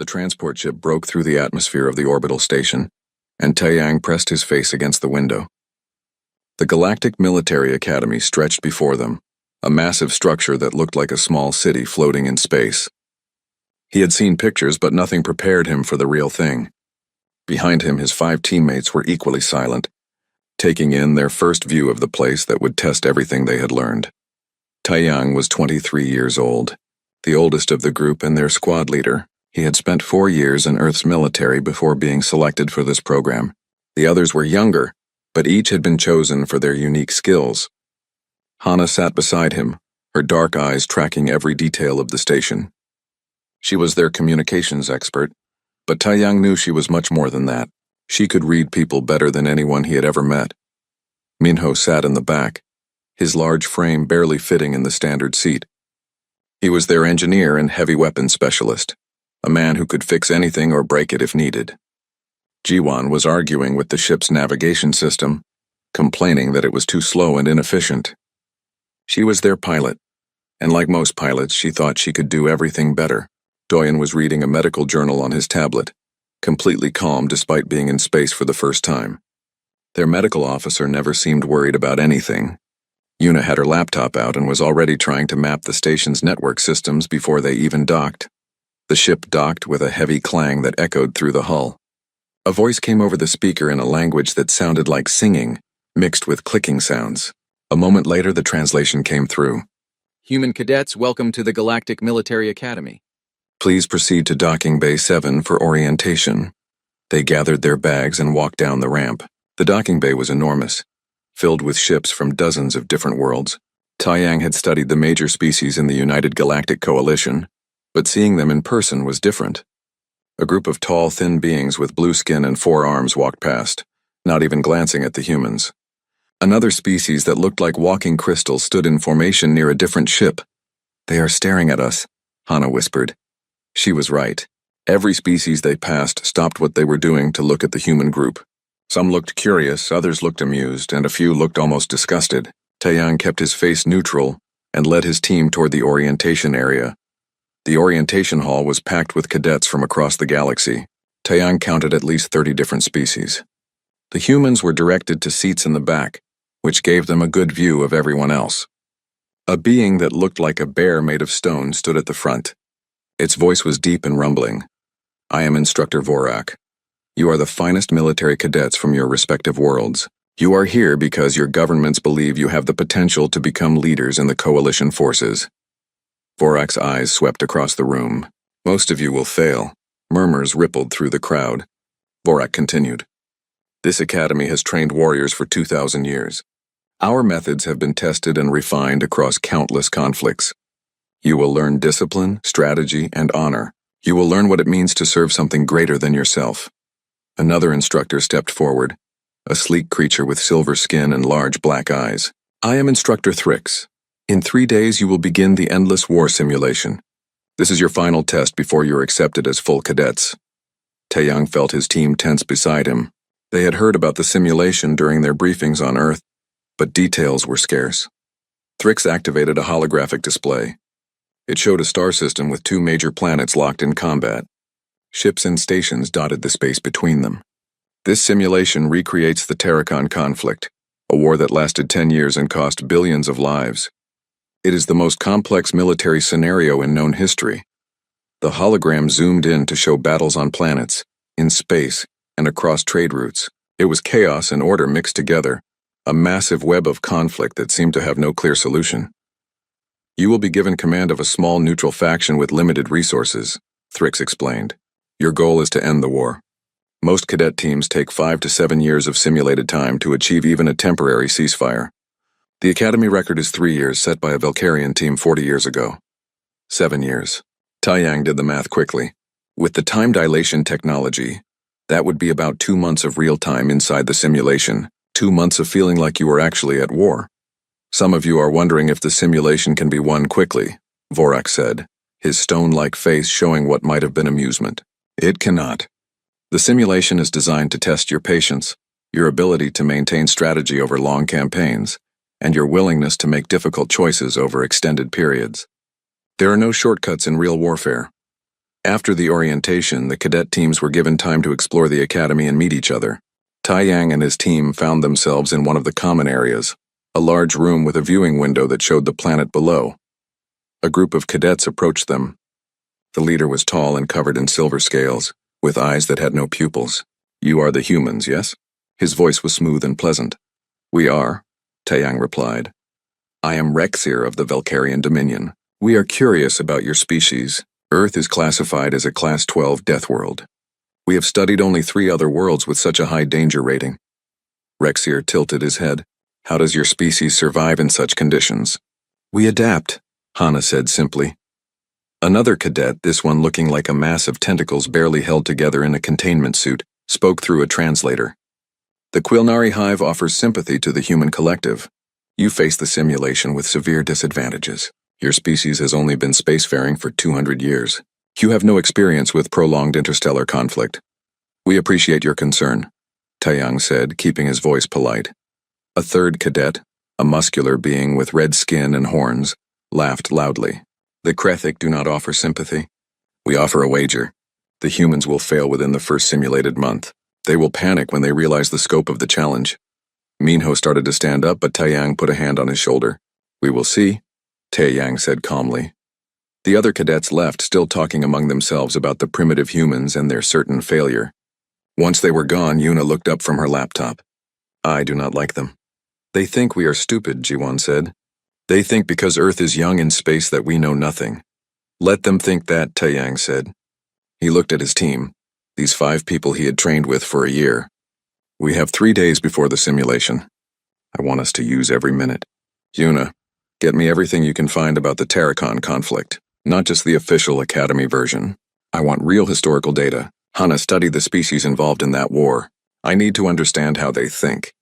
The transport ship broke through the atmosphere of the orbital station, and Taiyang pressed his face against the window. The Galactic Military Academy stretched before them, a massive structure that looked like a small city floating in space. He had seen pictures, but nothing prepared him for the real thing. Behind him, his 5 teammates were equally silent, taking in their first view of the place that would test everything they had learned. Taiyang was 23 years old, the oldest of the group and their squad leader. He had spent 4 years in Earth's military before being selected for this program. The others were younger, but each had been chosen for their unique skills. Hana sat beside him, her dark eyes tracking every detail of the station. She was their communications expert, but Taiyang knew she was much more than that. She could read people better than anyone he had ever met. Minho sat in the back, his large frame barely fitting in the standard seat. He was their engineer and heavy weapons specialist, a man who could fix anything or break it if needed. Jiwan was arguing with the ship's navigation system, complaining that it was too slow and inefficient. She was their pilot, and like most pilots, she thought she could do everything better. Doyen was reading a medical journal on his tablet, completely calm despite being in space for the first time. Their medical officer never seemed worried about anything. Yuna had her laptop out and was already trying to map the station's network systems before they even docked. The ship docked with a heavy clang that echoed through the hull. A voice came over the speaker in a language that sounded like singing, mixed with clicking sounds. A moment later, the translation came through. Human cadets, welcome to the Galactic Military Academy. Please proceed to Docking Bay 7 for orientation. They gathered their bags and walked down the ramp. The docking bay was enormous, filled with ships from dozens of different worlds. Taiyang had studied the major species in the United Galactic Coalition, but seeing them in person was different. A group of tall, thin beings with blue skin and 4 arms walked past, not even glancing at the humans. Another species that looked like walking crystals stood in formation near a different ship. They are staring at us, Hana whispered. She was right. Every species they passed stopped what they were doing to look at the human group. Some looked curious, others looked amused, and a few looked almost disgusted. Taiyang kept his face neutral and led his team toward the orientation area. The orientation hall was packed with cadets from across the galaxy. Taiyang counted at least 30 different species. The humans were directed to seats in the back, which gave them a good view of everyone else. A being that looked like a bear made of stone stood at the front. Its voice was deep and rumbling. I am Instructor Vorak. You are the finest military cadets from your respective worlds. You are here because your governments believe you have the potential to become leaders in the coalition forces. Vorak's eyes swept across the room. Most of you will fail. Murmurs rippled through the crowd. Vorak continued. This academy has trained warriors for 2,000 years. Our methods have been tested and refined across countless conflicts. You will learn discipline, strategy, and honor. You will learn what it means to serve something greater than yourself. Another instructor stepped forward, a sleek creature with silver skin and large black eyes. I am Instructor Thrix. In 3 days you will begin the endless war simulation. This is your final test before you're accepted as full cadets. Taiyang felt his team tense beside him. They had heard about the simulation during their briefings on Earth, but details were scarce. Thrix activated a holographic display. It showed a star system with 2 major planets locked in combat. Ships and stations dotted the space between them. This simulation recreates the Terracon conflict, a war that lasted 10 years and cost billions of lives. It is the most complex military scenario in known history. The hologram zoomed in to show battles on planets, in space, and across trade routes. It was chaos and order mixed together, a massive web of conflict that seemed to have no clear solution. You will be given command of a small neutral faction with limited resources, Thrix explained. Your goal is to end the war. Most cadet teams take 5 to 7 years of simulated time to achieve even a temporary ceasefire. The academy record is 3 years set by a Valkyrian team 40 years ago. 7 years. Taiyang did the math quickly. With the time dilation technology, that would be about 2 months of real time inside the simulation, 2 months of feeling like you were actually at war. Some of you are wondering if the simulation can be won quickly, Vorak said, his stone-like face showing what might have been amusement. It cannot. The simulation is designed to test your patience, your ability to maintain strategy over long campaigns, and your willingness to make difficult choices over extended periods. There are no shortcuts in real warfare. After the orientation, the cadet teams were given time to explore the academy and meet each other. Taiyang and his team found themselves in one of the common areas, a large room with a viewing window that showed the planet below. A group of cadets approached them. The leader was tall and covered in silver scales, with eyes that had no pupils. "You are the humans, yes?" His voice was smooth and pleasant. "We are," Taiyang replied. "I am Rexir of the Valkyrian Dominion. We are curious about your species. Earth is classified as a Class 12 death world. We have studied only 3 other worlds with such a high danger rating." Rexir tilted his head. "How does your species survive in such conditions?" "We adapt," Hana said simply. Another cadet, this one looking like a mass of tentacles barely held together in a containment suit, spoke through a translator. "The Quilnari Hive offers sympathy to the human collective. You face the simulation with severe disadvantages. Your species has only been spacefaring for 200 years. You have no experience with prolonged interstellar conflict. We appreciate your concern," Taiyang said, keeping his voice polite. A third cadet, a muscular being with red skin and horns, laughed loudly. "The Krethic do not offer sympathy. We offer a wager. The humans will fail within the first simulated month. They will panic when they realize the scope of the challenge." Minho started to stand up, but Taiyang put a hand on his shoulder. "We will see," Taiyang said calmly. The other cadets left, still talking among themselves about the primitive humans and their certain failure. Once they were gone, Yuna looked up from her laptop. "I do not like them. They think we are stupid," Jiwon said. "They think because Earth is young in space that we know nothing." "Let them think that," Taiyang said. He looked at his team, these 5 people he had trained with for a year. "We have 3 days before the simulation. I want us to use every minute. Yuna, get me everything you can find about the Terracon conflict, not just the official Academy version. I want real historical data. Hana studied the species involved in that war. I need to understand how they think.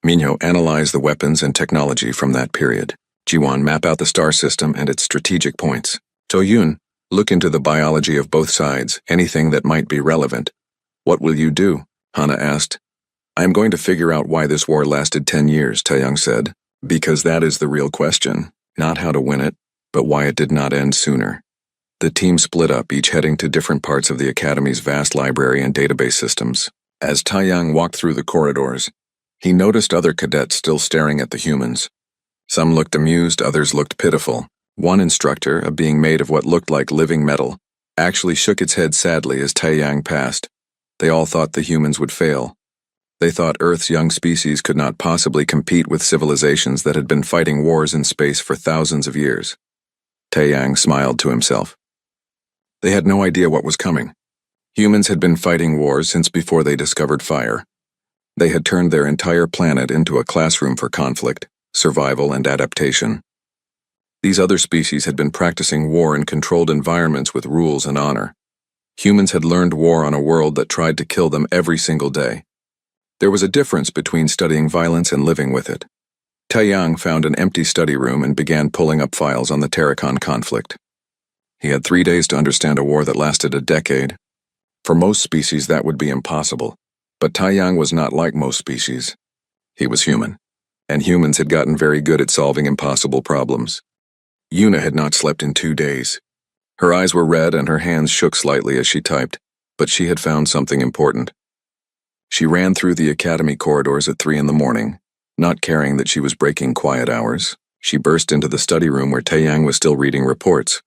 Minho, analyze the weapons and technology from that period. Jiwon, map out the star system and its strategic points. Toyun, look into the biology of both sides, anything that might be relevant." "What will you do?" Hana asked. "I am going to figure out why this war lasted 10 years, Taiyang said. "Because that is the real question. Not how to win it, but why it did not end sooner." The team split up, each heading to different parts of the Academy's vast library and database systems. As Taiyang walked through the corridors, he noticed other cadets still staring at the humans. Some looked amused, others looked pitiful. One instructor, a being made of what looked like living metal, actually shook its head sadly as Taiyang passed. They all thought the humans would fail. They thought Earth's young species could not possibly compete with civilizations that had been fighting wars in space for thousands of years. Taiyang smiled to himself. They had no idea what was coming. Humans had been fighting wars since before they discovered fire. They had turned their entire planet into a classroom for conflict, survival, and adaptation. These other species had been practicing war in controlled environments with rules and honor. Humans had learned war on a world that tried to kill them every single day. There was a difference between studying violence and living with it. Taiyang found an empty study room and began pulling up files on the Terracon conflict. He had 3 days to understand a war that lasted a decade. For most species, that would be impossible. But Taiyang was not like most species. He was human, and humans had gotten very good at solving impossible problems. Yuna had not slept in 2 days. Her eyes were red and her hands shook slightly as she typed, but she had found something important. She ran through the academy corridors at 3 in the morning, not caring that she was breaking quiet hours. She burst into the study room where Taiyang was still reading reports.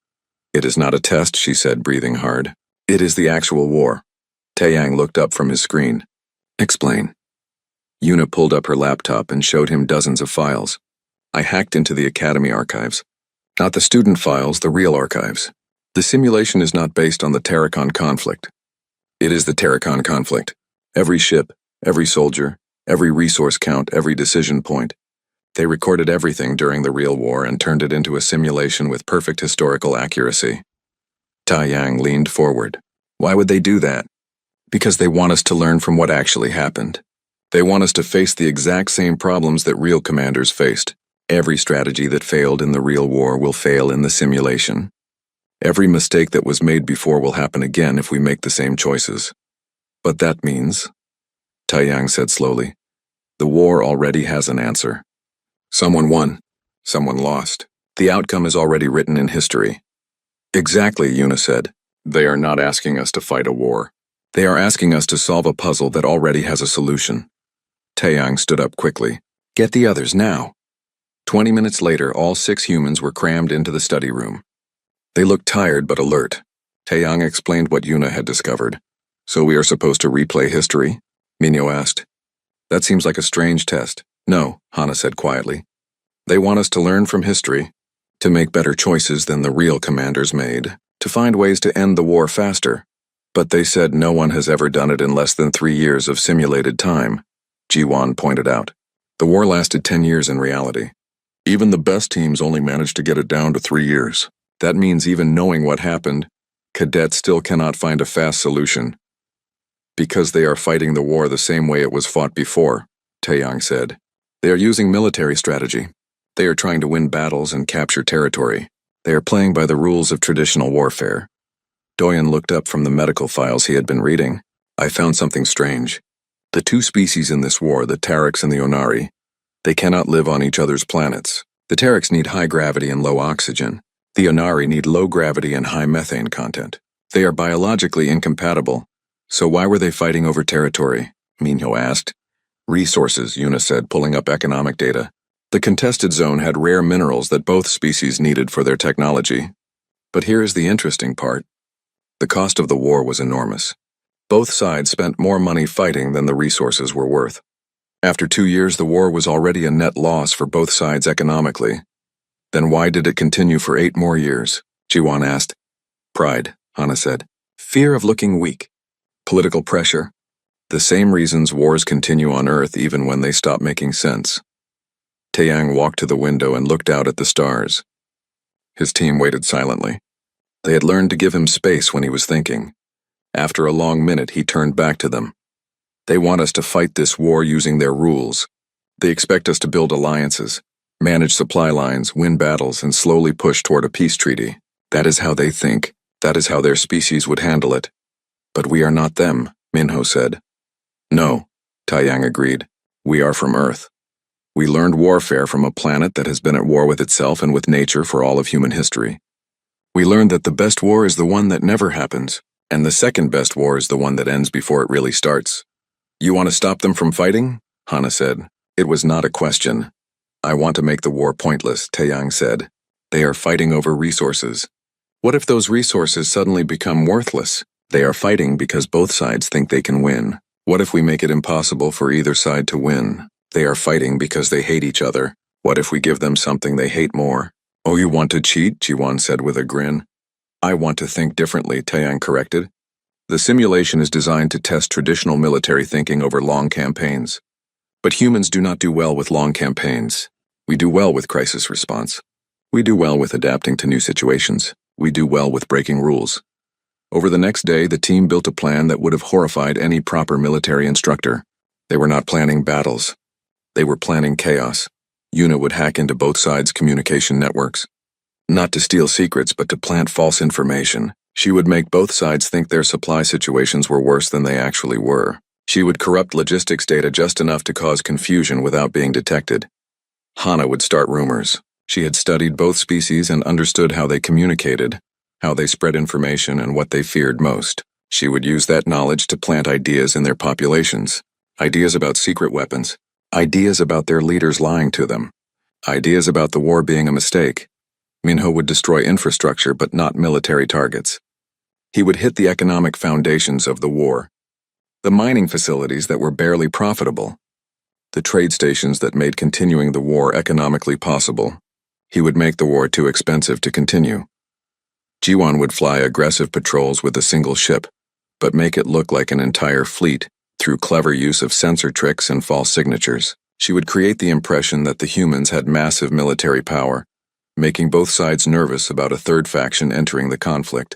"It is not a test," she said, breathing hard. "It is the actual war." Taiyang looked up from his screen. "Explain." Yuna pulled up her laptop and showed him dozens of files. "I hacked into the academy archives. Not the student files, the real archives. The simulation is not based on the Terracon conflict. It is the Terracon conflict. Every ship, every soldier, every resource count, every decision point. They recorded everything during the real war and turned it into a simulation with perfect historical accuracy." Taiyang leaned forward. "Why would they do that?" "Because they want us to learn from what actually happened. They want us to face the exact same problems that real commanders faced. Every strategy that failed in the real war will fail in the simulation. Every mistake that was made before will happen again if we make the same choices. But that means," Taiyang said slowly, "the war already has an answer. Someone won, someone lost. The outcome is already written in history." "Exactly," Yuna said. They are not asking us to fight a war. They are asking us to solve a puzzle that already has a solution. Taeyang stood up quickly. Get the others now. 20 minutes later, all 6 humans were crammed into the study room. They looked tired but alert. Taeyang explained what Yuna had discovered. So we are supposed to replay history? Minho asked. That seems like a strange test. No, Hana said quietly. They want us to learn from history, to make better choices than the real commanders made, to find ways to end the war faster. But they said no one has ever done it in less than 3 years of simulated time, Jiwon pointed out. The war lasted 10 years in reality. Even the best teams only managed to get it down to 3 years. That means even knowing what happened, cadets still cannot find a fast solution. Because they are fighting the war the same way it was fought before, Taeyang said. They are using military strategy. They are trying to win battles and capture territory. They are playing by the rules of traditional warfare. Doyen looked up from the medical files he had been reading. I found something strange. The 2 species in this war, the Tarics and the Onari, they cannot live on each other's planets. The Tarics need high gravity and low oxygen. The Onari need low gravity and high methane content. They are biologically incompatible. So why were they fighting over territory? Minho asked. Resources, Yuna said, pulling up economic data. The contested zone had rare minerals that both species needed for their technology. But here is the interesting part. The cost of the war was enormous. Both sides spent more money fighting than the resources were worth. After 2 years, the war was already a net loss for both sides economically. Then why did it continue for 8 more years? Jiwon asked. Pride, Hana said. Fear of looking weak. Political pressure. The same reasons wars continue on Earth even when they stop making sense. Taeyang walked to the window and looked out at the stars. His team waited silently. They had learned to give him space when he was thinking. After a long minute, he turned back to them. They want us to fight this war using their rules. They expect us to build alliances, manage supply lines, win battles, and slowly push toward a peace treaty. That is how they think. That is how their species would handle it. But we are not them, Minho said. No, Taeyang agreed. We are from Earth. We learned warfare from a planet that has been at war with itself and with nature for all of human history. We learned that the best war is the one that never happens, and the second best war is the one that ends before it really starts. You want to stop them from fighting? Hana said. It was not a question. I want to make the war pointless, Taeyang said. They are fighting over resources. What if those resources suddenly become worthless? They are fighting because both sides think they can win. What if we make it impossible for either side to win? They are fighting because they hate each other. What if we give them something they hate more? Oh, you want to cheat? Jiwon said with a grin. I want to think differently, Taeyang corrected. The simulation is designed to test traditional military thinking over long campaigns. But humans do not do well with long campaigns. We do well with crisis response. We do well with adapting to new situations. We do well with breaking rules. Over the next day, the team built a plan that would have horrified any proper military instructor. They were not planning battles. They were planning chaos. Yuna would hack into both sides' communication networks. Not to steal secrets, but to plant false information. She would make both sides think their supply situations were worse than they actually were. She would corrupt logistics data just enough to cause confusion without being detected. Hana would start rumors. She had studied both species and understood how they communicated, how they spread information, and what they feared most. She would use that knowledge to plant ideas in their populations. Ideas about secret weapons. Ideas about their leaders lying to them. Ideas about the war being a mistake. Minho would destroy infrastructure but not military targets. He would hit the economic foundations of the war. The mining facilities that were barely profitable. The trade stations that made continuing the war economically possible. He would make the war too expensive to continue. Jiwon would fly aggressive patrols with a single ship, but make it look like an entire fleet through clever use of sensor tricks and false signatures. She would create the impression that the humans had massive military power, making both sides nervous about a third faction entering the conflict.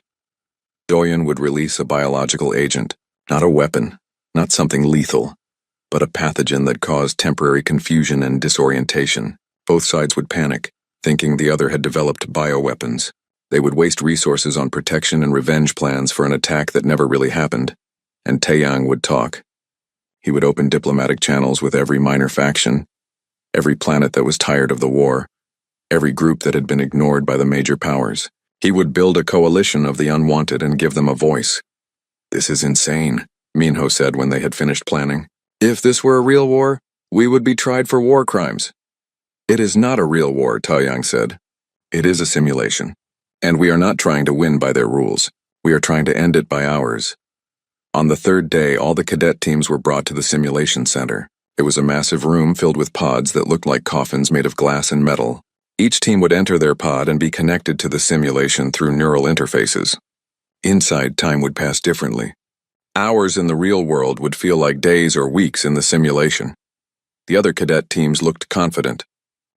Doyen would release a biological agent, not a weapon, not something lethal, but a pathogen that caused temporary confusion and disorientation. Both sides would panic, thinking the other had developed bioweapons. They would waste resources on protection and revenge plans for an attack that never really happened. And Taeyang would talk. He would open diplomatic channels with every minor faction, every planet that was tired of the war, every group that had been ignored by the major powers. He would build a coalition of the unwanted and give them a voice. "This is insane," Minho said when they had finished planning. "If this were a real war, we would be tried for war crimes." "It is not a real war," Taoyang said. "It is a simulation. And we are not trying to win by their rules. We are trying to end it by ours." On the third day, all the cadet teams were brought to the simulation center. It was a massive room filled with pods that looked like coffins made of glass and metal. Each team would enter their pod and be connected to the simulation through neural interfaces. Inside, time would pass differently. Hours in the real world would feel like days or weeks in the simulation. The other cadet teams looked confident.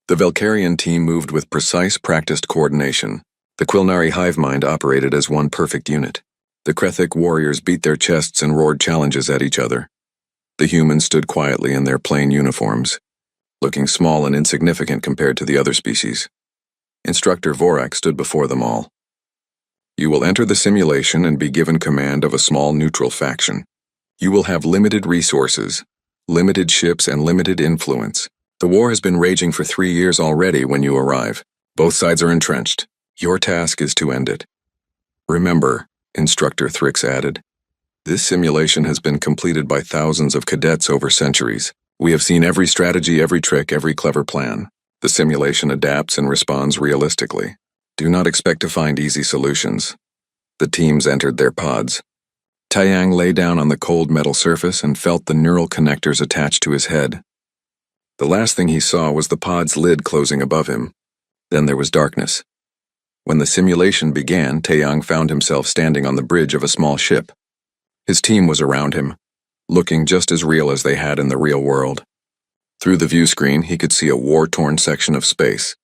The Valkyrian team moved with precise, practiced coordination. The Quilnari hive mind operated as one perfect unit. The Krethic warriors beat their chests and roared challenges at each other. The humans stood quietly in their plain uniforms, looking small and insignificant compared to the other species. Instructor Vorak stood before them all. "You will enter the simulation and be given command of a small neutral faction. You will have limited resources, limited ships, and limited influence. The war has been raging for 3 years already when you arrive. Both sides are entrenched. Your task is to end it. Remember," Instructor Thrix added, "this simulation has been completed by thousands of cadets over centuries. We have seen every strategy, every trick, every clever plan. The simulation adapts and responds realistically. Do not expect to find easy solutions." The teams entered their pods. Taoyang lay down on the cold metal surface and felt the neural connectors attached to his head. The last thing he saw was the pod's lid closing above him. Then there was darkness. When the simulation began, Taoyang found himself standing on the bridge of a small ship. His team was around him, looking just as real as they had in the real world. Through the view screen, he could see a war-torn section of space.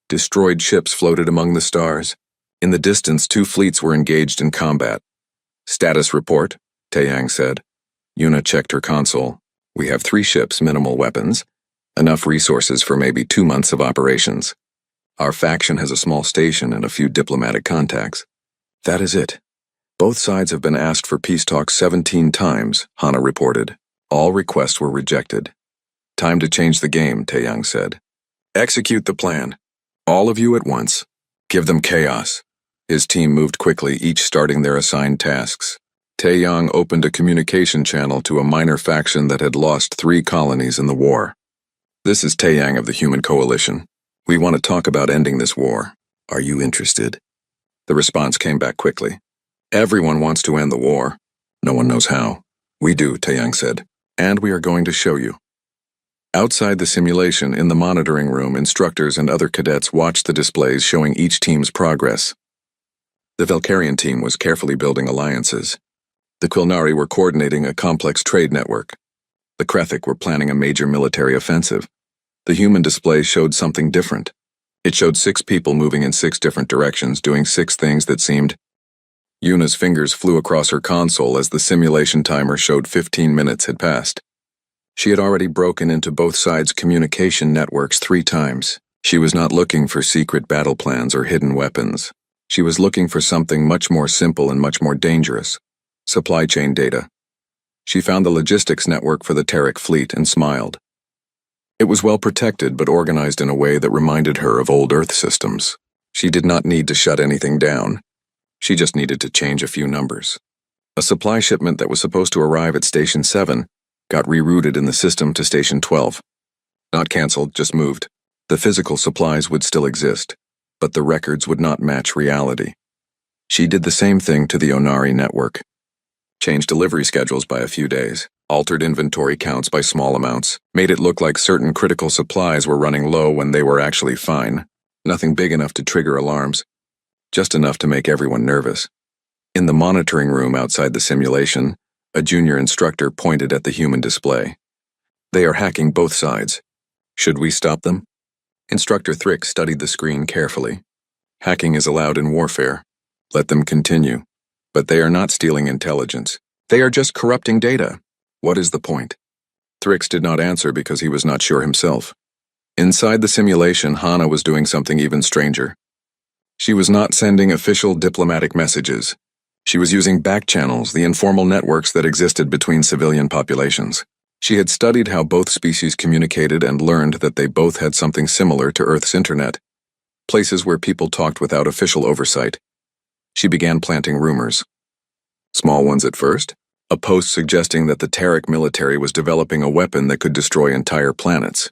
Destroyed ships floated among the stars. In the distance, 2 fleets were engaged in combat. "Status report," Taoyang said. Yuna checked her console. "We have 3 ships, minimal weapons. Enough resources for maybe 2 months of operations. Our faction has a small station and a few diplomatic contacts. That is it. Both sides have been asked for peace talks 17 times, Hana reported. All requests were rejected. Time to change the game, Taoyang said. Execute the plan. All of you at once. Give them chaos." His team moved quickly, each starting their assigned tasks. Taoyang opened a communication channel to a minor faction that had lost 3 colonies in the war. "This is Taoyang of the Human Coalition. We want to talk about ending this war. Are you interested?" The response came back quickly. "Everyone wants to end the war. No one knows how." "We do," Taoyang said. "And we are going to show you." Outside the simulation, in the monitoring room, instructors and other cadets watched the displays showing each team's progress. The Valkyrian team was carefully building alliances. The Quilnari were coordinating a complex trade network. The Krethic were planning a major military offensive. The human display showed something different. It showed 6 people moving in 6 different directions, doing 6 things that seemed... Yuna's fingers flew across her console as the simulation timer showed 15 minutes had passed. She had already broken into both sides' communication networks 3 times. She was not looking for secret battle plans or hidden weapons. She was looking for something much more simple and much more dangerous. Supply chain data. She found the logistics network for the Terek fleet and smiled. It was well protected but organized in a way that reminded her of old Earth systems. She did not need to shut anything down. She just needed to change a few numbers. A supply shipment that was supposed to arrive at Station 7 got rerouted in the system to Station 12. Not cancelled, just moved. The physical supplies would still exist, but the records would not match reality. She did the same thing to the Onari network. Changed delivery schedules by a few days, altered inventory counts by small amounts, made it look like certain critical supplies were running low when they were actually fine. Nothing big enough to trigger alarms, just enough to make everyone nervous. In the monitoring room outside the simulation, a junior instructor pointed at the human display. "They are hacking both sides. Should we stop them?" Instructor Thrix studied the screen carefully. "Hacking is allowed in warfare. Let them continue. But they are not stealing intelligence. They are just corrupting data. What is the point?" Thrix did not answer because he was not sure himself. Inside the simulation, Hana was doing something even stranger. She was not sending official diplomatic messages. She was using back channels, the informal networks that existed between civilian populations. She had studied how both species communicated and learned that they both had something similar to Earth's internet. places where people talked without official oversight. She began planting rumors. Small ones at first. A post suggesting that the Terran military was developing a weapon that could destroy entire planets.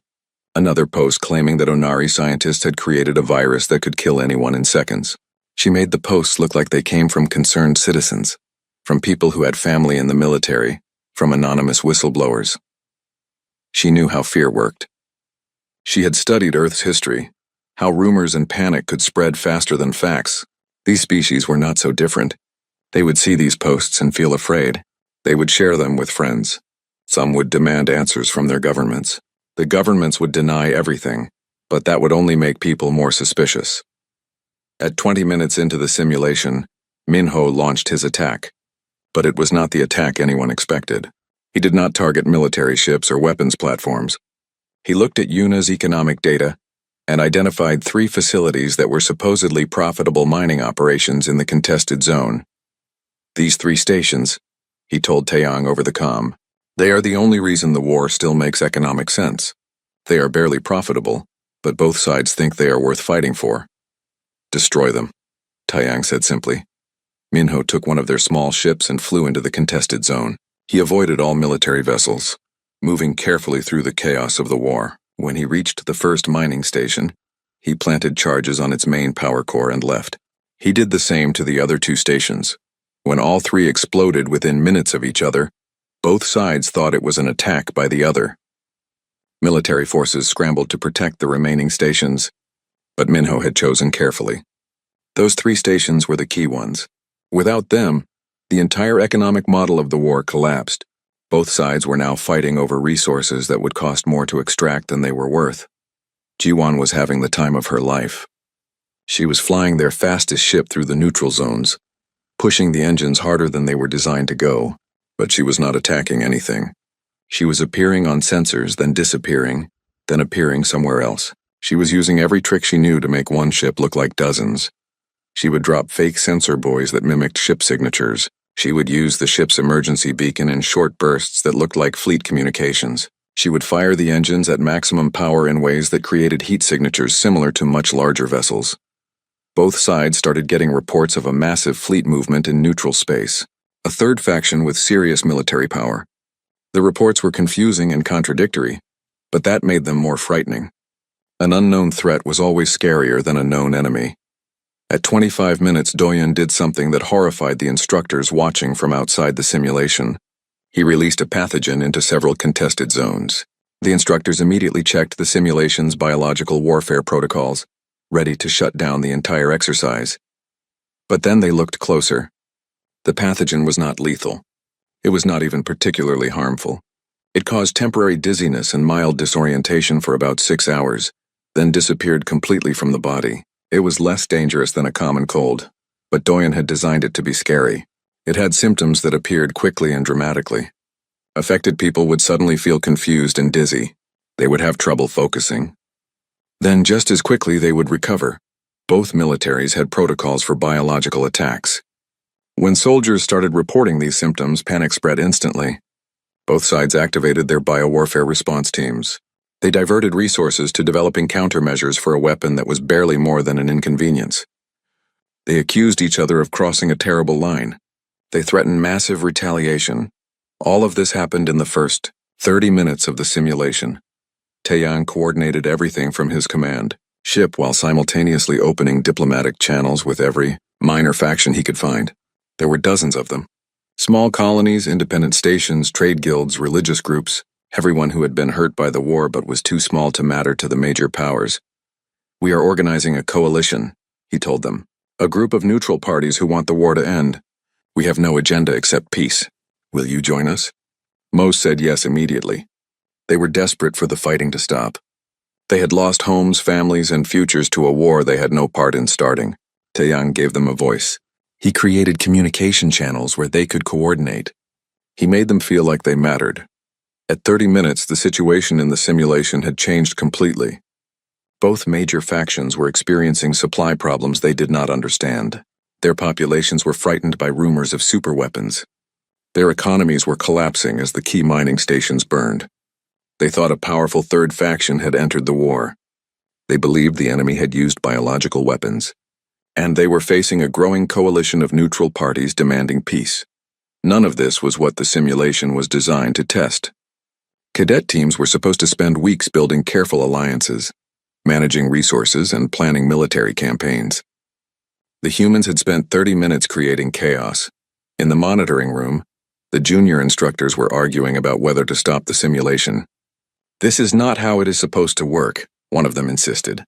Another post claiming that Onari scientists had created a virus that could kill anyone in seconds. She made the posts look like they came from concerned citizens, from people who had family in the military, from anonymous whistleblowers. She knew how fear worked. She had studied Earth's history, how rumors and panic could spread faster than facts. These species were not so different. They would see these posts and feel afraid. They would share them with friends. Some would demand answers from their governments. The governments would deny everything, but that would only make people more suspicious. At 20 minutes into the simulation, Minho launched his attack. But it was not the attack anyone expected. He did not target military ships or weapons platforms. He looked at Yuna's economic data and identified 3 facilities that were supposedly profitable mining operations in the contested zone. These 3 stations, he told Taeyang over the comm, they are the only reason the war still makes economic sense. They are barely profitable, but both sides think they are worth fighting for. Destroy them, Taeyang said simply. Minho took one of their small ships and flew into the contested zone. He avoided all military vessels, moving carefully through the chaos of the war. When he reached the first mining station, he planted charges on its main power core and left. He did the same to the other 2 stations. When all 3 exploded within minutes of each other, both sides thought it was an attack by the other. Military forces scrambled to protect the remaining stations, but Minho had chosen carefully. Those 3 stations were the key ones. Without them, the entire economic model of the war collapsed. Both sides were now fighting over resources that would cost more to extract than they were worth. Jiwan was having the time of her life. She was flying their fastest ship through the neutral zones, pushing the engines harder than they were designed to go, but she was not attacking anything. She was appearing on sensors, then disappearing, then appearing somewhere else. She was using every trick she knew to make one ship look like dozens. She would drop fake sensor buoys that mimicked ship signatures. She would use the ship's emergency beacon in short bursts that looked like fleet communications. She would fire the engines at maximum power in ways that created heat signatures similar to much larger vessels. Both sides started getting reports of a massive fleet movement in neutral space, a third faction with serious military power. The reports were confusing and contradictory, but that made them more frightening. An unknown threat was always scarier than a known enemy. At 25 minutes, Doyen did something that horrified the instructors watching from outside the simulation. He released a pathogen into several contested zones. The instructors immediately checked the simulation's biological warfare protocols, ready to shut down the entire exercise. But then they looked closer. The pathogen was not lethal. It was not even particularly harmful. It caused temporary dizziness and mild disorientation for about 6 hours, then disappeared completely from the body. It was less dangerous than a common cold, but Doyen had designed it to be scary. It had symptoms that appeared quickly and dramatically. Affected people would suddenly feel confused and dizzy. They would have trouble focusing. Then just as quickly they would recover. Both militaries had protocols for biological attacks. When soldiers started reporting these symptoms, panic spread instantly. Both sides activated their biowarfare response teams. They diverted resources to developing countermeasures for a weapon that was barely more than an inconvenience. They accused each other of crossing a terrible line. They threatened massive retaliation. All of this happened in the first 30 minutes of the simulation. Taeyang coordinated everything from his command ship while simultaneously opening diplomatic channels with every minor faction he could find. There were dozens of them. Small colonies, independent stations, trade guilds, religious groups, everyone who had been hurt by the war but was too small to matter to the major powers. "We are organizing a coalition," he told them. "A group of neutral parties who want the war to end. We have no agenda except peace. Will you join us?" Most said yes immediately. They were desperate for the fighting to stop. They had lost homes, families, and futures to a war they had no part in starting. Taeyang gave them a voice. He created communication channels where they could coordinate. He made them feel like they mattered. At 30 minutes, the situation in the simulation had changed completely. Both major factions were experiencing supply problems they did not understand. Their populations were frightened by rumors of superweapons. Their economies were collapsing as the key mining stations burned. They thought a powerful third faction had entered the war. They believed the enemy had used biological weapons, and they were facing a growing coalition of neutral parties demanding peace. None of this was what the simulation was designed to test. Cadet teams were supposed to spend weeks building careful alliances, managing resources, and planning military campaigns. The humans had spent 30 minutes creating chaos. In the monitoring room, the junior instructors were arguing about whether to stop the simulation. "This is not how it is supposed to work," one of them insisted.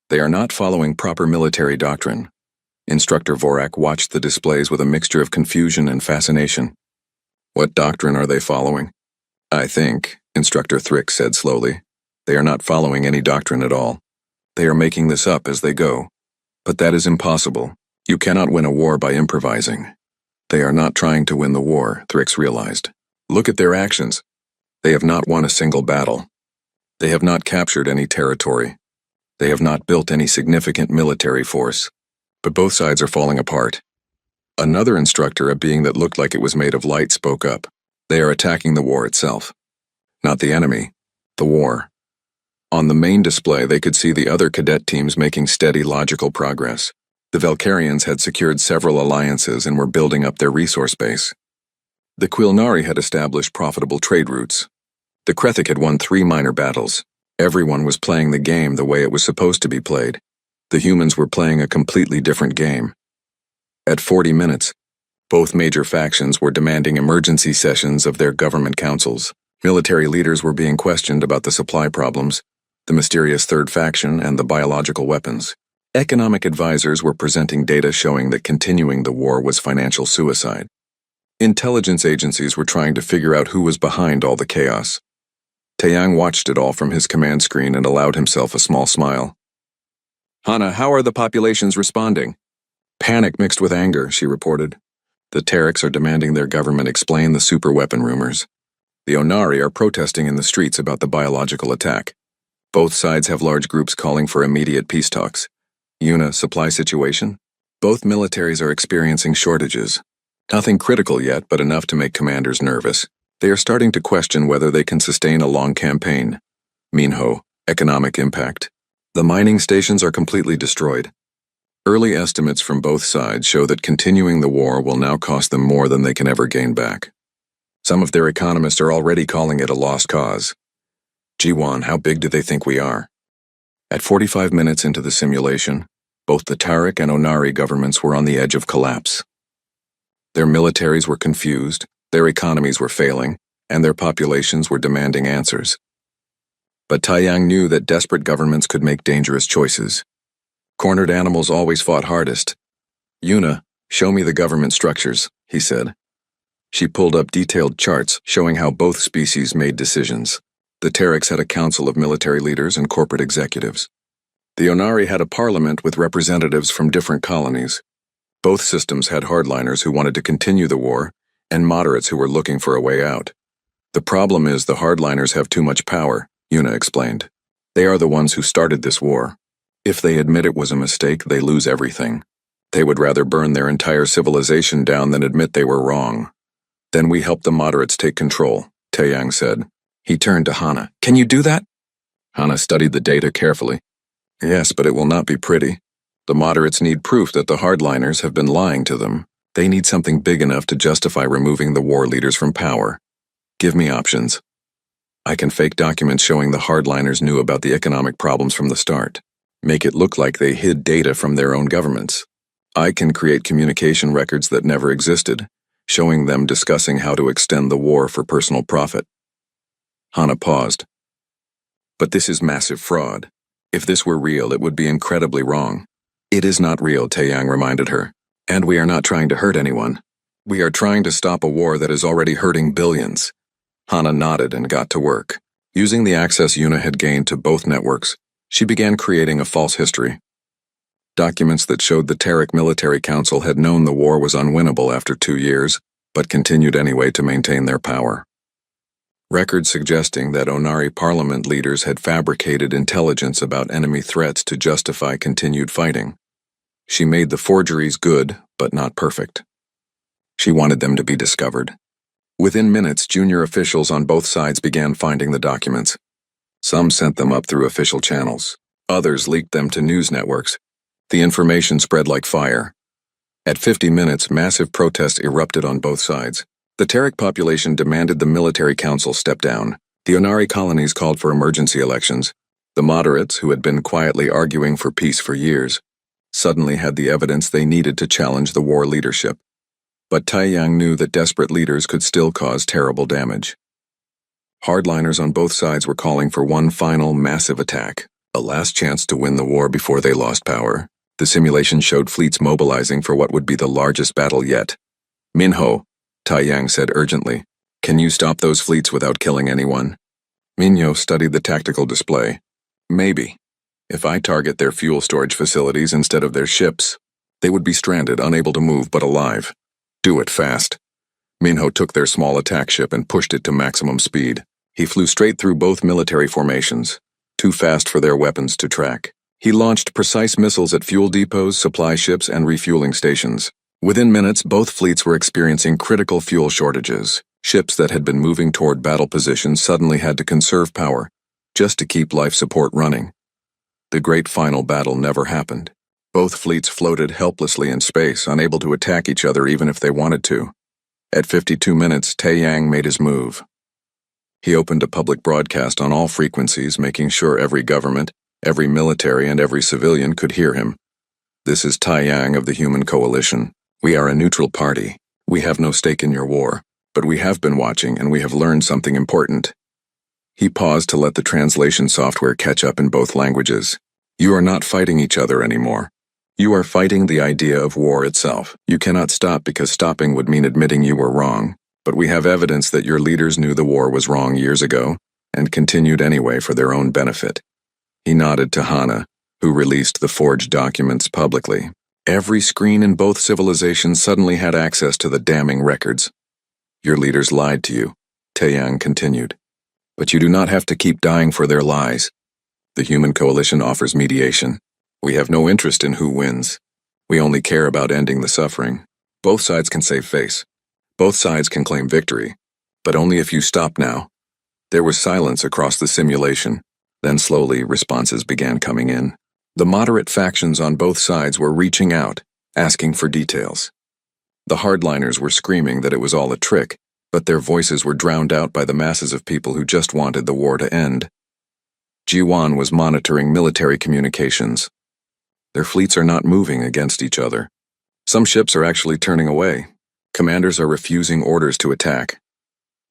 "They are not following proper military doctrine." Instructor Vorak watched the displays with a mixture of confusion and fascination. "What doctrine are they following?" "I think," Instructor Thrick said slowly, "they are not following any doctrine at all. They are making this up as they go. But that is impossible. You cannot win a war by improvising." "They are not trying to win the war," Thrix realized. "Look at their actions. They have not won a single battle. They have not captured any territory. They have not built any significant military force. But both sides are falling apart." Another instructor, a being that looked like it was made of light, spoke up. "They are attacking the war itself. Not the enemy, the war." On the main display, they could see the other cadet teams making steady, logical progress. The Valkyrians had secured several alliances and were building up their resource base. The Quilnari had established profitable trade routes. The Krethic had won 3 minor battles. Everyone was playing the game the way it was supposed to be played. The humans were playing a completely different game. At 40 minutes, both major factions were demanding emergency sessions of their government councils. Military leaders were being questioned about the supply problems, the mysterious third faction, and the biological weapons. Economic advisors were presenting data showing that continuing the war was financial suicide. Intelligence agencies were trying to figure out who was behind all the chaos. Taeyang watched it all from his command screen and allowed himself a small smile. "Hana, how are the populations responding?" "Panic mixed with anger," she reported. "The Terriks are demanding their government explain the superweapon rumors. The Onari are protesting in the streets about the biological attack. Both sides have large groups calling for immediate peace talks. Yuna, supply situation? Both militaries are experiencing shortages. Nothing critical yet, but enough to make commanders nervous. They are starting to question whether they can sustain a long campaign. Minho, economic impact. The mining stations are completely destroyed. Early estimates from both sides show that continuing the war will now cost them more than they can ever gain back. Some of their economists are already calling it a lost cause. Jiwan, how big do they think we are?" At 45 minutes into the simulation, both the Tarik and Onari governments were on the edge of collapse. Their militaries were confused, their economies were failing, and their populations were demanding answers. But Taeyang knew that desperate governments could make dangerous choices. Cornered animals always fought hardest. "Yuna, show me the government structures," he said. She pulled up detailed charts showing how both species made decisions. The Terriks had a council of military leaders and corporate executives. The Onari had a parliament with representatives from different colonies. Both systems had hardliners who wanted to continue the war and moderates who were looking for a way out. "The problem is the hardliners have too much power," Yuna explained. "They are the ones who started this war. If they admit it was a mistake, they lose everything. They would rather burn their entire civilization down than admit they were wrong. Then we help the moderates take control," Taeyang said. He turned to Hana. "Can you do that?" Hana studied the data carefully. "Yes, but it will not be pretty. The moderates need proof that the hardliners have been lying to them. They need something big enough to justify removing the war leaders from power. Give me options. I can fake documents showing the hardliners knew about the economic problems from the start. Make it look like they hid data from their own governments. I can create communication records that never existed, showing them discussing how to extend the war for personal profit." Hana paused. "But this is massive fraud. If this were real, it would be incredibly wrong." "It is not real," Taeyang reminded her. "And we are not trying to hurt anyone. We are trying to stop a war that is already hurting billions." Hana nodded and got to work. Using the access Yuna had gained to both networks, she began creating a false history. Documents that showed the Tarik Military Council had known the war was unwinnable after 2 years, but continued anyway to maintain their power. Records suggesting that Onari parliament leaders had fabricated intelligence about enemy threats to justify continued fighting. She made the forgeries good, but not perfect. She wanted them to be discovered. Within minutes, junior officials on both sides began finding the documents. Some sent them up through official channels. Others leaked them to news networks. The information spread like fire. At 50 minutes, massive protests erupted on both sides. The Terek population demanded the military council step down. The Onari colonies called for emergency elections. The moderates, who had been quietly arguing for peace for years, suddenly had the evidence they needed to challenge the war leadership. But Taiyang knew that desperate leaders could still cause terrible damage. Hardliners on both sides were calling for one final massive attack, a last chance to win the war before they lost power. The simulation showed fleets mobilizing for what would be the largest battle yet. "Minho," Taiyang said urgently, "can you stop those fleets without killing anyone?" Minho studied the tactical display. "Maybe. If I target their fuel storage facilities instead of their ships, they would be stranded, unable to move but alive. Do it fast." Minho took their small attack ship and pushed it to maximum speed. He flew straight through both military formations, too fast for their weapons to track. He launched precise missiles at fuel depots, supply ships, and refueling stations. Within minutes, both fleets were experiencing critical fuel shortages. Ships that had been moving toward battle positions suddenly had to conserve power, just to keep life support running. The great final battle never happened. Both fleets floated helplessly in space, unable to attack each other even if they wanted to. At 52 minutes, Taiyang made his move. He opened a public broadcast on all frequencies, making sure every government, every military, and every civilian could hear him. "This is Taiyang of the Human Coalition. We are a neutral party. We have no stake in your war, but we have been watching and we have learned something important." He paused to let the translation software catch up in both languages. "You are not fighting each other anymore. You are fighting the idea of war itself. You cannot stop because stopping would mean admitting you were wrong. But we have evidence that your leaders knew the war was wrong years ago and continued anyway for their own benefit." He nodded to Hana, who released the forged documents publicly. Every screen in both civilizations suddenly had access to the damning records. "Your leaders lied to you," Taiyang continued. "But you do not have to keep dying for their lies. The Human Coalition offers mediation. We have no interest in who wins. We only care about ending the suffering. Both sides can save face. Both sides can claim victory. But only if you stop now." There was silence across the simulation. Then slowly, responses began coming in. The moderate factions on both sides were reaching out, asking for details. The hardliners were screaming that it was all a trick, but their voices were drowned out by the masses of people who just wanted the war to end. Jiwan was monitoring military communications. Their fleets are not moving against each other. Some ships are actually turning away. Commanders are refusing orders to attack.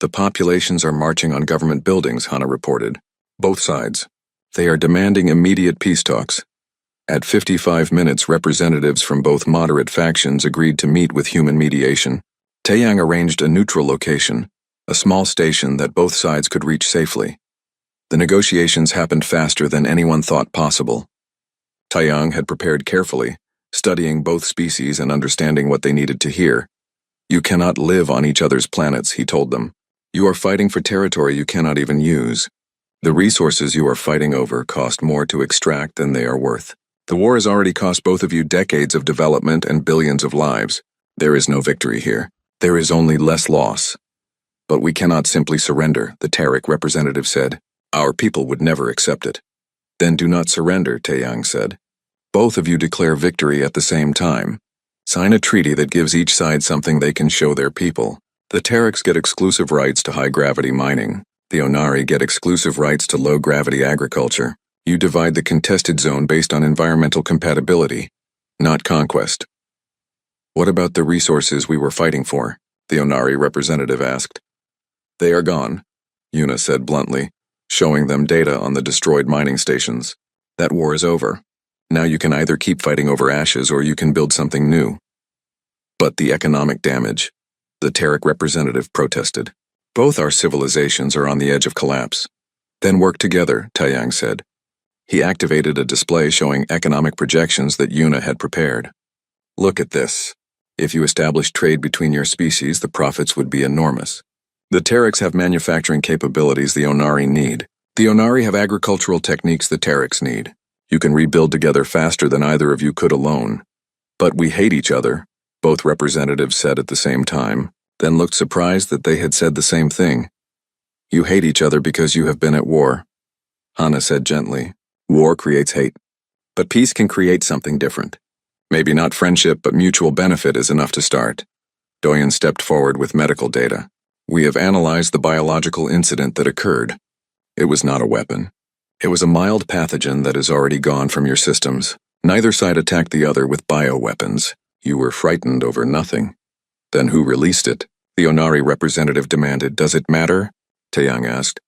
The populations are marching on government buildings, Hana reported. Both sides. They are demanding immediate peace talks. At 55 minutes, representatives from both moderate factions agreed to meet with human mediation. Taiyang arranged a neutral location, a small station that both sides could reach safely. The negotiations happened faster than anyone thought possible. Taiyang had prepared carefully, studying both species and understanding what they needed to hear. "You cannot live on each other's planets," he told them. "You are fighting for territory you cannot even use. The resources you are fighting over cost more to extract than they are worth. The war has already cost both of you decades of development and billions of lives. There is no victory here. There is only less loss. But we cannot simply surrender," the Terek representative said. "Our people would never accept it." "Then do not surrender," Taiyang said. "Both of you declare victory at the same time. Sign a treaty that gives each side something they can show their people. The Tereks get exclusive rights to high-gravity mining. The Onari get exclusive rights to low-gravity agriculture. You divide the contested zone based on environmental compatibility, not conquest." "What about the resources we were fighting for?" the Onari representative asked. "They are gone," Yuna said bluntly, showing them data on the destroyed mining stations. "That war is over. Now you can either keep fighting over ashes or you can build something new." "But the economic damage," the Terek representative protested. "Both our civilizations are on the edge of collapse." "Then work together," Taiyang said. He activated a display showing economic projections that Yuna had prepared. "Look at this. If you establish trade between your species, the profits would be enormous. The Tereks have manufacturing capabilities the Onari need. The Onari have agricultural techniques the Tereks need. You can rebuild together faster than either of you could alone. But we hate each other," both representatives said at the same time, then looked surprised that they had said the same thing. "You hate each other because you have been at war," Hana said gently. War creates hate. But peace can create something different. Maybe not friendship, but mutual benefit is enough to start. Doyen stepped forward with medical data. We have analyzed the biological incident that occurred. It was not a weapon. It was a mild pathogen that is already gone from your systems. Neither side attacked the other with bioweapons. You were frightened over nothing. Then who released it? The Onari representative demanded. Does it matter? Taeyang asked.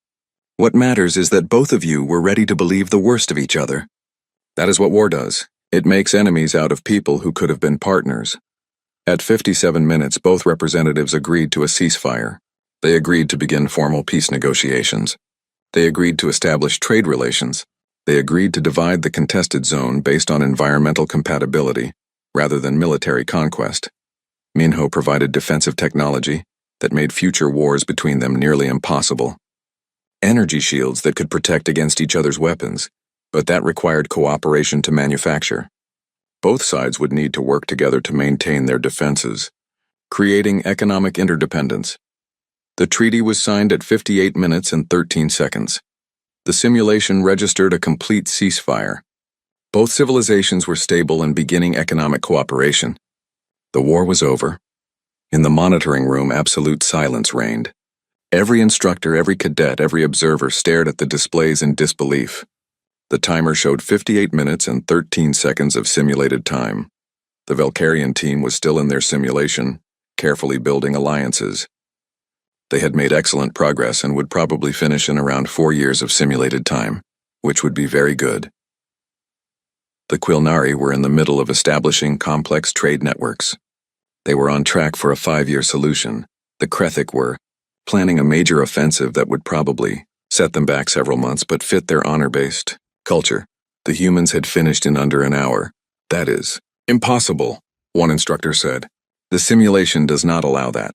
What matters is that both of you were ready to believe the worst of each other. That is what war does. It makes enemies out of people who could have been partners. At 57 minutes, both representatives agreed to a ceasefire. They agreed to begin formal peace negotiations. They agreed to establish trade relations. They agreed to divide the contested zone based on environmental compatibility, rather than military conquest. Minho provided defensive technology that made future wars between them nearly impossible. Energy shields that could protect against each other's weapons, but that required cooperation to manufacture. Both sides would need to work together to maintain their defenses, creating economic interdependence. The treaty was signed at 58 minutes and 13 seconds. The simulation registered a complete ceasefire. Both civilizations were stable and beginning economic cooperation. The war was over. In the monitoring room, absolute silence reigned. Every instructor, every cadet, every observer stared at the displays in disbelief. The timer showed 58 minutes and 13 seconds of simulated time. The Valkyrian team was still in their simulation, carefully building alliances. They had made excellent progress and would probably finish in around 4 years of simulated time, which would be very good. The Quilnari were in the middle of establishing complex trade networks. They were on track for a 5-year solution. The Krethic were planning a major offensive that would probably set them back several months but fit their honor-based culture. The humans had finished in under an hour. That is impossible, one instructor said. The simulation does not allow that.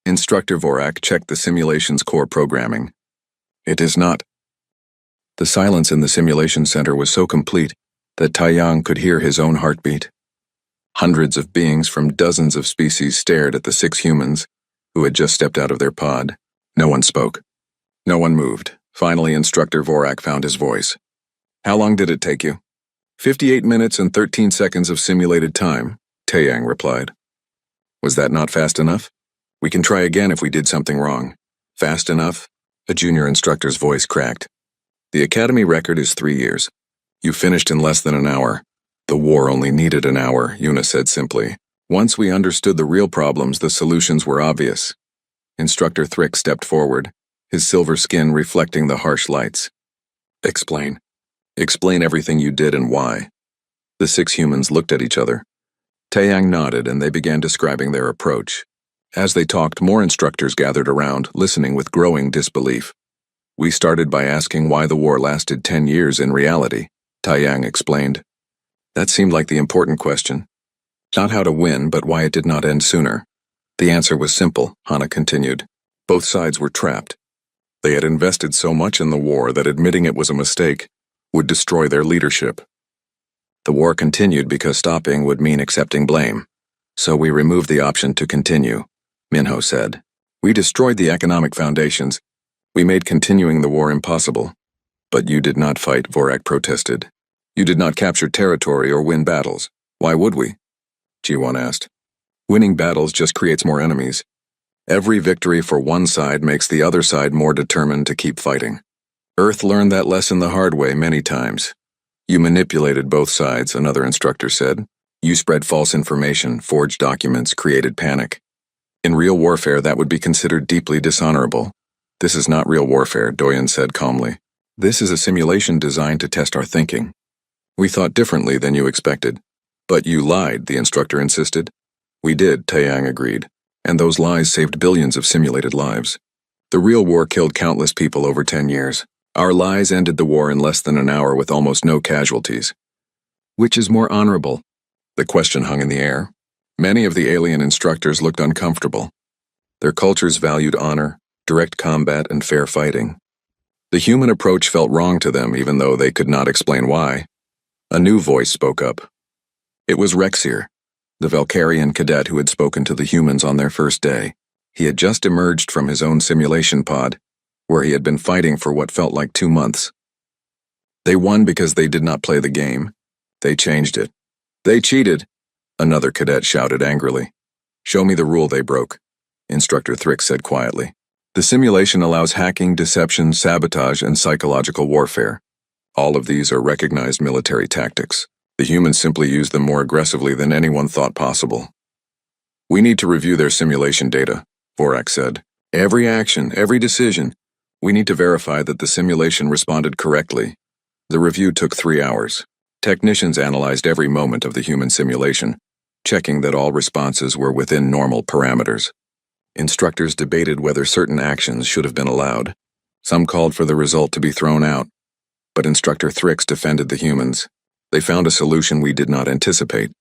Instructor Vorak checked the simulation's core programming. It is not. The silence in the simulation center was so complete that Taeyang could hear his own heartbeat. Hundreds of beings from dozens of species stared at the 6 humans who had just stepped out of their pod. No one spoke. No one moved. Finally, Instructor Vorak found his voice. How long did it take you? 58 minutes and 13 seconds of simulated time, Taeyang replied. Was that not fast enough? We can try again if we did something wrong. Fast enough? A junior instructor's voice cracked. The academy record is 3 years. You finished in less than an hour. The war only needed an hour, Yuna said simply. Once we understood the real problems, the solutions were obvious. Instructor Thrick stepped forward, his silver skin reflecting the harsh lights. Explain. Explain everything you did and why. The 6 humans looked at each other. Taeyang nodded and they began describing their approach. As they talked, more instructors gathered around, listening with growing disbelief. We started by asking why the war lasted 10 years in reality, Taeyang explained. That seemed like the important question. Not how to win, but why it did not end sooner. The answer was simple, Hana continued. Both sides were trapped. They had invested so much in the war that admitting it was a mistake would destroy their leadership. The war continued because stopping would mean accepting blame. So we removed the option to continue, Minho said. We destroyed the economic foundations. We made continuing the war impossible. But you did not fight, Vorak protested. You did not capture territory or win battles. Why would we? Jiwon asked. Winning battles just creates more enemies. Every victory for one side makes the other side more determined to keep fighting. Earth learned that lesson the hard way many times. You manipulated both sides, another instructor said. You spread false information, forged documents, created panic. In real warfare, that would be considered deeply dishonorable. This is not real warfare, Doyen said calmly. This is a simulation designed to test our thinking. We thought differently than you expected. But you lied, the instructor insisted. We did, Taeyang agreed. And those lies saved billions of simulated lives. The real war killed countless people over 10 years. Our lies ended the war in less than an hour with almost no casualties. Which is more honorable? The question hung in the air. Many of the alien instructors looked uncomfortable. Their cultures valued honor, direct combat, and fair fighting. The human approach felt wrong to them, even though they could not explain why. A new voice spoke up. It was Rexir, the Valkyrian cadet who had spoken to the humans on their first day. He had just emerged from his own simulation pod, where he had been fighting for what felt like 2 months. They won because they did not play the game. They changed it. They cheated, another cadet shouted angrily. Show me the rule they broke, Instructor Thrick said quietly. The simulation allows hacking, deception, sabotage, and psychological warfare. All of these are recognized military tactics. The humans simply use them more aggressively than anyone thought possible. We need to review their simulation data, Vorak said. Every action, every decision. We need to verify that the simulation responded correctly. The review took 3 hours. Technicians analyzed every moment of the human simulation, checking that all responses were within normal parameters. Instructors debated whether certain actions should have been allowed. Some called for the result to be thrown out, but Instructor Thrix defended the humans. They found a solution we did not anticipate.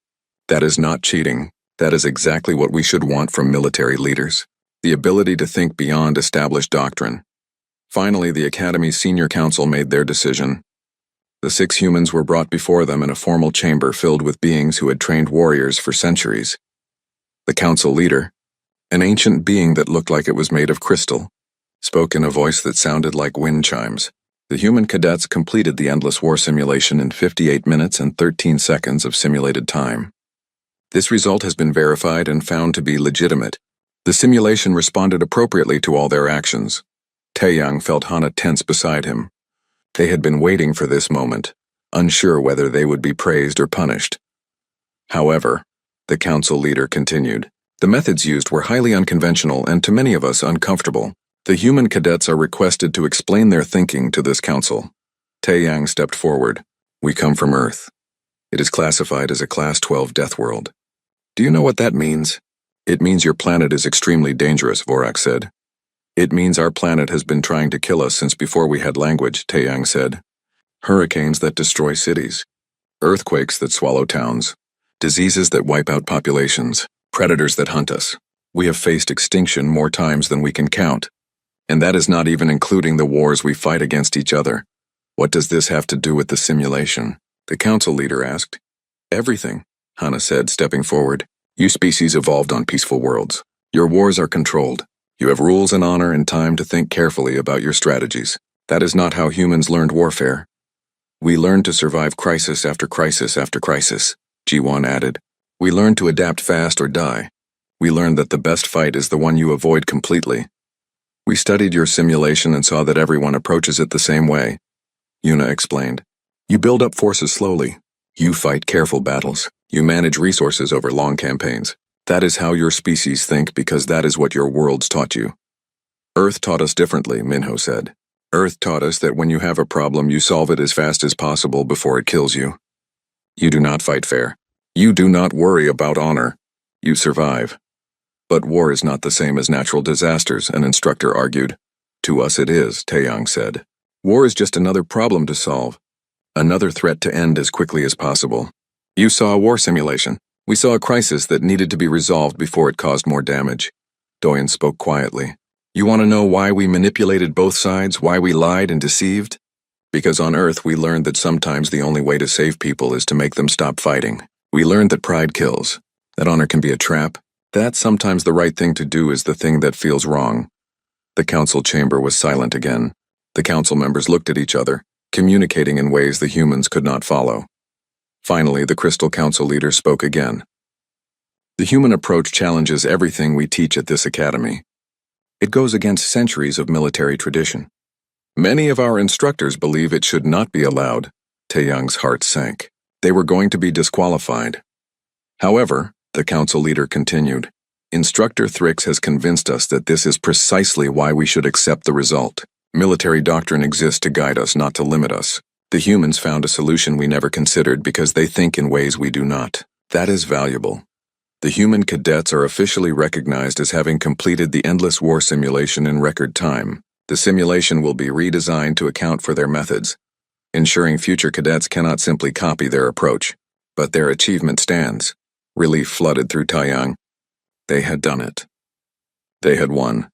That is not cheating. That is exactly what we should want from military leaders. The ability to think beyond established doctrine. Finally, the Academy's senior council made their decision. The 6 humans were brought before them in a formal chamber filled with beings who had trained warriors for centuries. The council leader, an ancient being that looked like it was made of crystal, spoke in a voice that sounded like wind chimes. The human cadets completed the endless war simulation in 58 minutes and 13 seconds of simulated time. This result has been verified and found to be legitimate. The simulation responded appropriately to all their actions. Taeyang felt Hana tense beside him. They had been waiting for this moment, unsure whether they would be praised or punished. However, the council leader continued, the methods used were highly unconventional and to many of us uncomfortable. The human cadets are requested to explain their thinking to this council. Taeyang stepped forward. We come from Earth. It is classified as a Class 12 death world. Do you know what that means? It means your planet is extremely dangerous, Vorak said. It means our planet has been trying to kill us since before we had language, Taeyang said. Hurricanes that destroy cities, earthquakes that swallow towns, diseases that wipe out populations, predators that hunt us. We have faced extinction more times than we can count. And that is not even including the wars we fight against each other. What does this have to do with the simulation? The council leader asked. Everything, Hana said, stepping forward. You species evolved on peaceful worlds. Your wars are controlled. You have rules and honor and time to think carefully about your strategies. That is not how humans learned warfare. We learned to survive crisis after crisis after crisis, Ji-won added. We learned to adapt fast or die. We learned that the best fight is the one you avoid completely. We studied your simulation and saw that everyone approaches it the same way, Yuna explained. You build up forces slowly. You fight careful battles. You manage resources over long campaigns. That is how your species think because that is what your worlds taught you. Earth taught us differently, Minho said. Earth taught us that when you have a problem, you solve it as fast as possible before it kills you. You do not fight fair. You do not worry about honor. You survive. But war is not the same as natural disasters, an instructor argued. To us it is, Taeyang said. War is just another problem to solve. Another threat to end as quickly as possible. You saw a war simulation. We saw a crisis that needed to be resolved before it caused more damage. Doyen spoke quietly. You want to know why we manipulated both sides, why we lied and deceived? Because on Earth we learned that sometimes the only way to save people is to make them stop fighting. We learned that pride kills, that honor can be a trap, that sometimes the right thing to do is the thing that feels wrong. The council chamber was silent again. The council members looked at each other, communicating in ways the humans could not follow. Finally, the Crystal Council leader spoke again. The human approach challenges everything we teach at this academy. It goes against centuries of military tradition. Many of our instructors believe it should not be allowed. Taeyang's heart sank. They were going to be disqualified. However, the council leader continued, Instructor Thrix has convinced us that this is precisely why we should accept the result. Military doctrine exists to guide us, not to limit us. The humans found a solution we never considered because they think in ways we do not. That is valuable. The human cadets are officially recognized as having completed the endless war simulation in record time. The simulation will be redesigned to account for their methods, ensuring future cadets cannot simply copy their approach. But their achievement stands. Relief flooded through Taeyang. They had done it. They had won.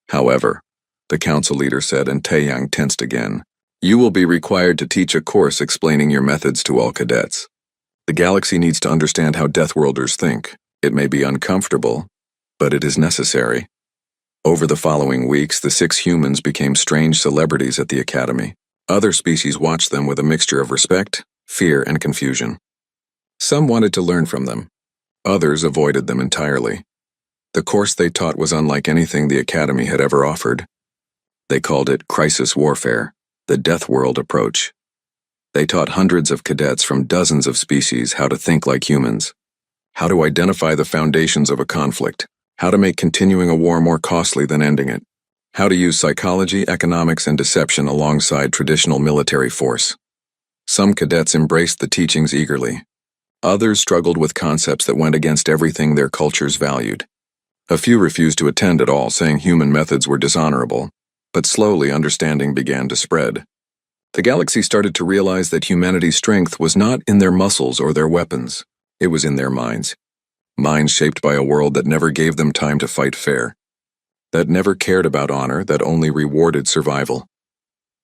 However, the council leader said, and Taeyang tensed again. You will be required to teach a course explaining your methods to all cadets. The galaxy needs to understand how Deathworlders think. It may be uncomfortable, but it is necessary. Over the following weeks, the 6 humans became strange celebrities at the academy. Other species watched them with a mixture of respect, fear, and confusion. Some wanted to learn from them. Others avoided them entirely. The course they taught was unlike anything the Academy had ever offered. They called it crisis warfare, the Deathworld approach. They taught hundreds of cadets from dozens of species how to think like humans, how to identify the foundations of a conflict, how to make continuing a war more costly than ending it, how to use psychology, economics, and deception alongside traditional military force. Some cadets embraced the teachings eagerly. Others struggled with concepts that went against everything their cultures valued. A few refused to attend at all, saying human methods were dishonorable, but slowly understanding began to spread. The galaxy started to realize that humanity's strength was not in their muscles or their weapons. It was in their minds. Minds shaped by a world that never gave them time to fight fair, that never cared about honor, that only rewarded survival.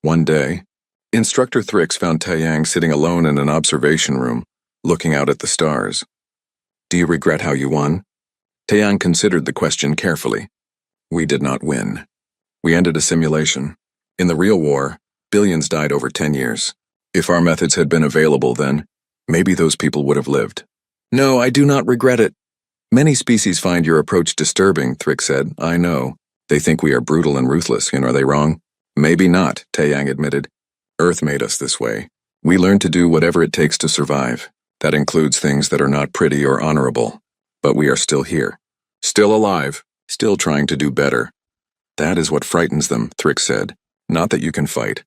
One day, Instructor Thrix found Taeyang sitting alone in an observation room, looking out at the stars. "Do you regret how you won?" Taeyang considered the question carefully. "We did not win. We ended a simulation. In the real war, billions died over 10 years. If our methods had been available then, maybe those people would have lived." "No, I do not regret it." "Many species find your approach disturbing," Thrix said. "I know. They think we are brutal and ruthless, and are they wrong?" "Maybe not," Taeyang admitted. "Earth made us this way. We learn to do whatever it takes to survive. That includes things that are not pretty or honorable. But we are still here. Still alive. Still trying to do better." "That is what frightens them," Thrix said. "Not that you can fight,